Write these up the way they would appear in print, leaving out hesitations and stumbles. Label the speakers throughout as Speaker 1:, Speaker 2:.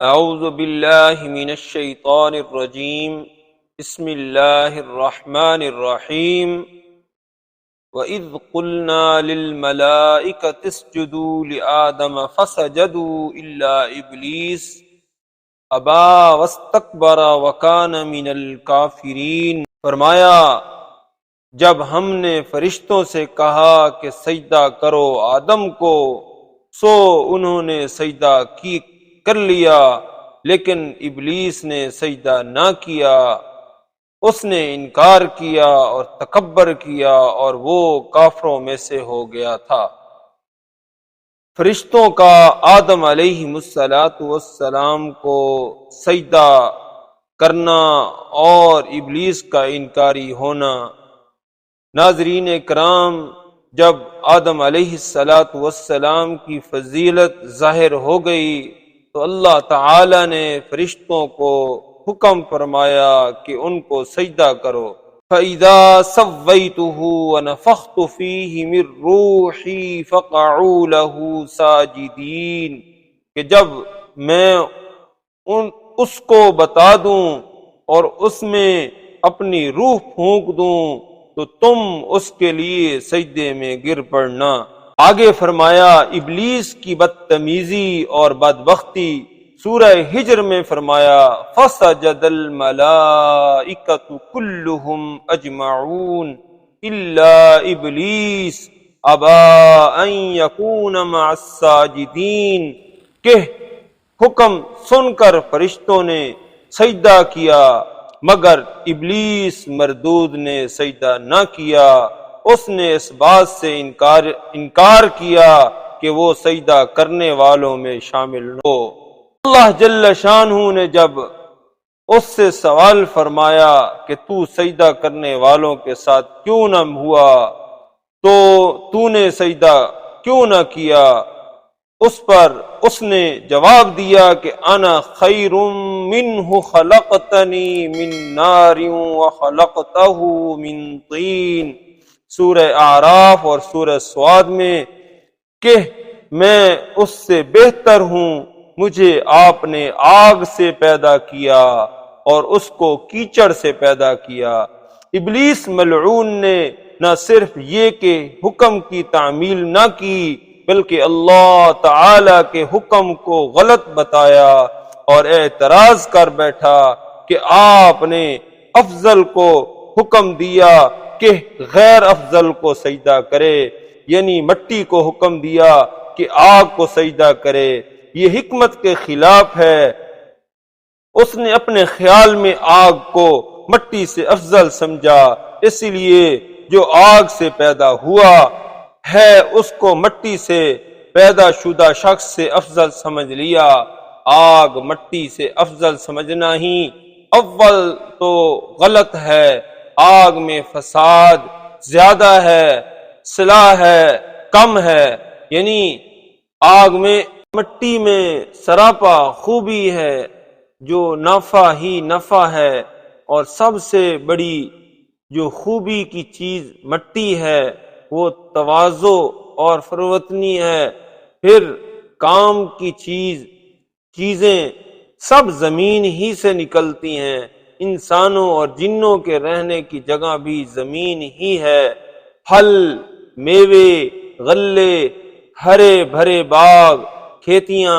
Speaker 1: اعوذ باللہ من الشیطان الرجیم بسم اللہ الرحمن الرحیم وَإِذْ قُلْنَا لِلْمَلَائِكَةِ اسْجُدُوا لِآدَمَ فَسَجَدُوا إِلَّا إِبْلِيسَ أَبَى وَاسْتَكْبَرَ وَكَانَ مِنَ الْكَافِرِينَ۔ فرمایا جب ہم نے فرشتوں سے کہا کہ سجدہ کرو آدم کو، سو انہوں نے سجدہ کر لیا، لیکن ابلیس نے سجدہ نہ کیا، اس نے انکار کیا اور تکبر کیا اور وہ کافروں میں سے ہو گیا تھا۔ فرشتوں کا آدم علیہ السلام کو سجدہ کرنا اور ابلیس کا انکاری ہونا۔ ناظرین کرام، جب آدم علیہ السلام کی فضیلت ظاہر ہو گئی تو اللہ تعالی نے فرشتوں کو حکم فرمایا کہ ان کو سجدہ کرو۔ فَإِذَا سَوَّيْتُهُ وَنَفَخْتُ فِيهِ مِن رُّوحِي فَقَعُوا لَهُ سَاجِدِينَ، کہ جب میں اس کو بتا دوں اور اس میں اپنی روح پھونک دوں تو تم اس کے لیے سجدے میں گر پڑنا۔ آگے فرمایا ابلیس کی بدتمیزی اور بدبختی، سورہ ہجر میں فرمایا فَسَجَدَ الْمَلَائِكَةُ كُلُّهُمْ أَجْمَعُونَ إِلَّا إِبْلِيسَ أَبَى أَن يَكُونَ مَعَ السَّاجِدِينَ، کہ حکم سن کر فرشتوں نے سجدہ کیا مگر ابلیس مردود نے سجدہ نہ کیا، اس نے اس بات سے انکار کیا کہ وہ سجدہ کرنے والوں میں شامل ہو۔ اللہ جل شانہ نے جب اس سے سوال فرمایا کہ تو سجدہ کرنے والوں کے ساتھ کیوں نہ ہوا، تو نے سجدہ کیوں نہ کیا، اس پر اس نے جواب دیا کہ انا خیر منہ خلقتنی من نار وخلقتہ من طین، سورہ اعراف اور سورہ صاد میں، کہ میں اس سے بہتر ہوں، مجھے آپ نے آگ سے پیدا کیا اور اس کو کیچڑ سے پیدا کیا۔ ابلیس ملعون نے نہ صرف یہ کہ حکم کی تعمیل نہ کی بلکہ اللہ تعالی کے حکم کو غلط بتایا اور اعتراض کر بیٹھا کہ آپ نے افضل کو حکم دیا کہ غیر افضل کو سجدہ کرے، یعنی مٹی کو حکم دیا کہ آگ کو سجدہ کرے۔ یہ حکمت کے خلاف ہے۔ اس نے اپنے خیال میں آگ کو مٹی سے افضل سمجھا، اس لیے جو آگ سے پیدا ہوا ہے اس کو مٹی سے پیدا شدہ شخص سے افضل سمجھ لیا۔ آگ مٹی سے افضل سمجھنا ہی اول تو غلط ہے۔ آگ میں فساد زیادہ ہے، صلاح ہے کم ہے، یعنی آگ میں مٹی میں سراپا خوبی ہے، جو نفع ہی نفع ہے، اور سب سے بڑی جو خوبی کی چیز مٹی ہے وہ تواضع اور فروتنی ہے۔ پھر کام کی چیزیں سب زمین ہی سے نکلتی ہیں، انسانوں اور جنوں کے رہنے کی جگہ بھی زمین ہی ہے۔ پھل، میوے، غلے، ہرے بھرے باغ، کھیتیاں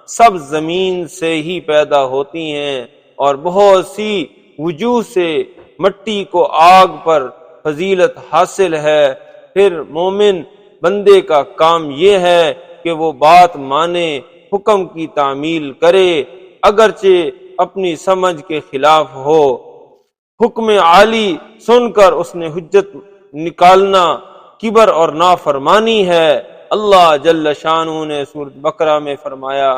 Speaker 1: سب زمین سے ہی پیدا ہوتی ہیں، اور بہت سی وجوہ سے مٹی کو آگ پر فضیلت حاصل ہے۔ پھر مومن بندے کا کام یہ ہے کہ وہ بات مانے، حکم کی تعمیل کرے اگرچہ اپنی سمجھ کے خلاف ہو۔ حکم عالی سن کر اس نے حجت نکالنا کبر اور نافرمانی ہے۔ اللہ جل شانہ نے سورۃ بقرہ میں فرمایا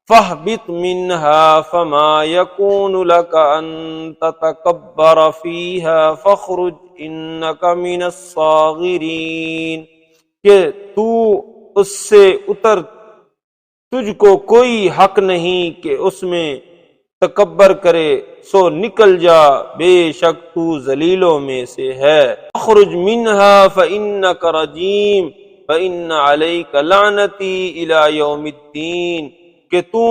Speaker 1: فَاهْبِطْ مِنْهَا فَمَا يَكُونُ لَكَ أَن تَتَكَبَّرَ فِيهَا فَاخْرُجْ إِنَّكَ مِنَ الصَّاغِرِينَ، کہ تو اس سے اتر، تجھ کو کوئی حق نہیں کہ اس میں تکبر کرے، سو نکل جا، بے شک تو ذلیلوں میں سے ہے۔ اخرج منها فإنك رجیم فإن عليك لعنتی إلی یوم الدین، کہ تو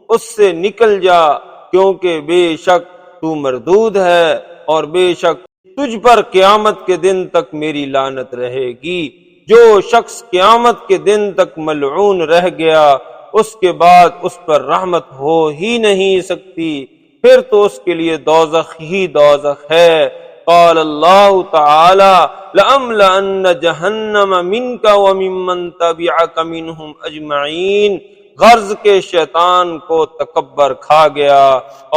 Speaker 1: اس سے نکل جا، کیونکہ بے شک تو مردود ہے اور بے شک تجھ پر قیامت کے دن تک میری لعنت رہے گی۔ جو شخص قیامت کے دن تک ملعون رہ گیا اس کے بعد اس پر رحمت ہو ہی نہیں سکتی، پھر تو اس کے لیے دوزخ ہی دوزخ ہے۔ قال اللہ تعالی لَأَمْلَأَنَّ جَهَنَّمَ مِنْكَ وَمِمَّنْ تَبِعَكَ مِنْهُمْ أَجْمَعِينَ۔ غرض کے شیطان کو تکبر کھا گیا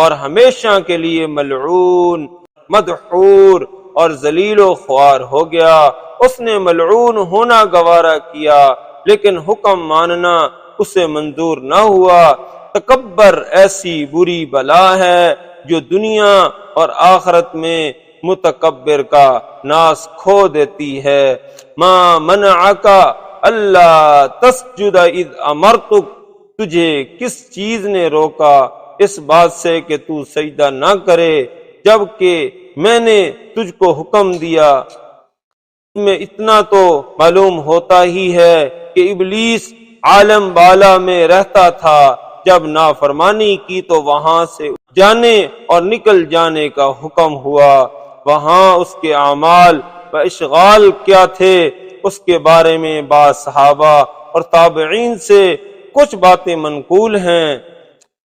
Speaker 1: اور ہمیشہ کے لیے ملعون، مدحور اور ذلیل و خوار ہو گیا۔ اس نے ملعون ہونا گوارا کیا لیکن حکم ماننا اسے منظور نہ ہوا۔ تکبر ایسی بری بلا ہے جو دنیا اور آخرت میں متکبر کا ناس کھو دیتی ہے۔ ما منعک اللہ تسجد اذ امرتک، تجھے کس چیز نے روکا اس بات سے کہ تو سجدہ نہ کرے جبکہ میں نے تجھ کو حکم دیا؟ میں اتنا تو معلوم ہوتا ہی ہے کہ ابلیس عالم بالا میں رہتا تھا، جب نافرمانی کی تو وہاں سے جانے اور نکل جانے کا حکم ہوا۔ وہاں اس کے اعمال و اشغال کیا تھے اس کے بارے میں بعض صحابہ اور تابعین سے کچھ باتیں منقول ہیں۔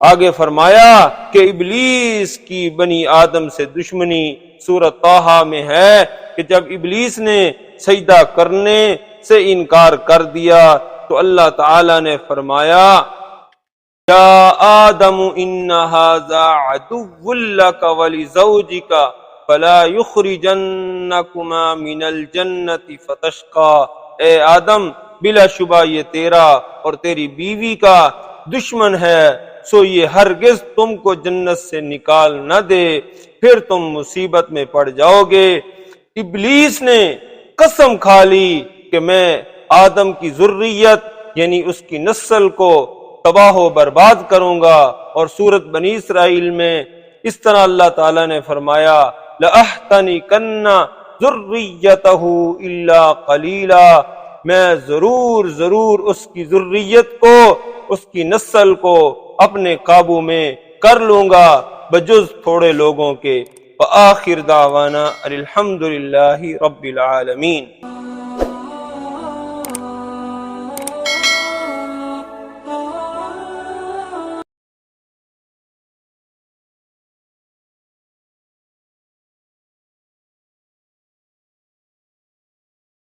Speaker 1: آگے فرمایا کہ ابلیس کی بنی آدم سے دشمنی سورۃ طٰہٰ میں ہے کہ جب ابلیس نے سجدہ کرنے سے انکار کر دیا تو اللہ تعالی نے فرمایا یا آدم ان ھذا عدو لک ولزوجک فلا یخرجنکما من الجنۃ فتشقی۔ اے آدم، بلا شبہ یہ تیرا اور تیری بیوی کا دشمن ہے، سو یہ ہرگز تم کو جنت سے نکال نہ دے، پھر تم مصیبت میں پڑ جاؤ گے۔ ابلیس نے قسم کھا لی کہ میں آدم کی ذریت یعنی اس کی نسل کو تباہ و برباد کروں گا، اور سورۃ بنی اسرائیل میں اس طرح اللہ تعالیٰ نے فرمایا لَأَحْتَنِكَنَّ ذُرِّيَّتَهُ إِلَّا قَلِيلًا، میں ضرور اس کی ذریت کو، اس کی نسل کو اپنے قابو میں کر لوں گا بجز تھوڑے لوگوں کے۔ وآخر دعوانا الحمد للہ رب العالمین۔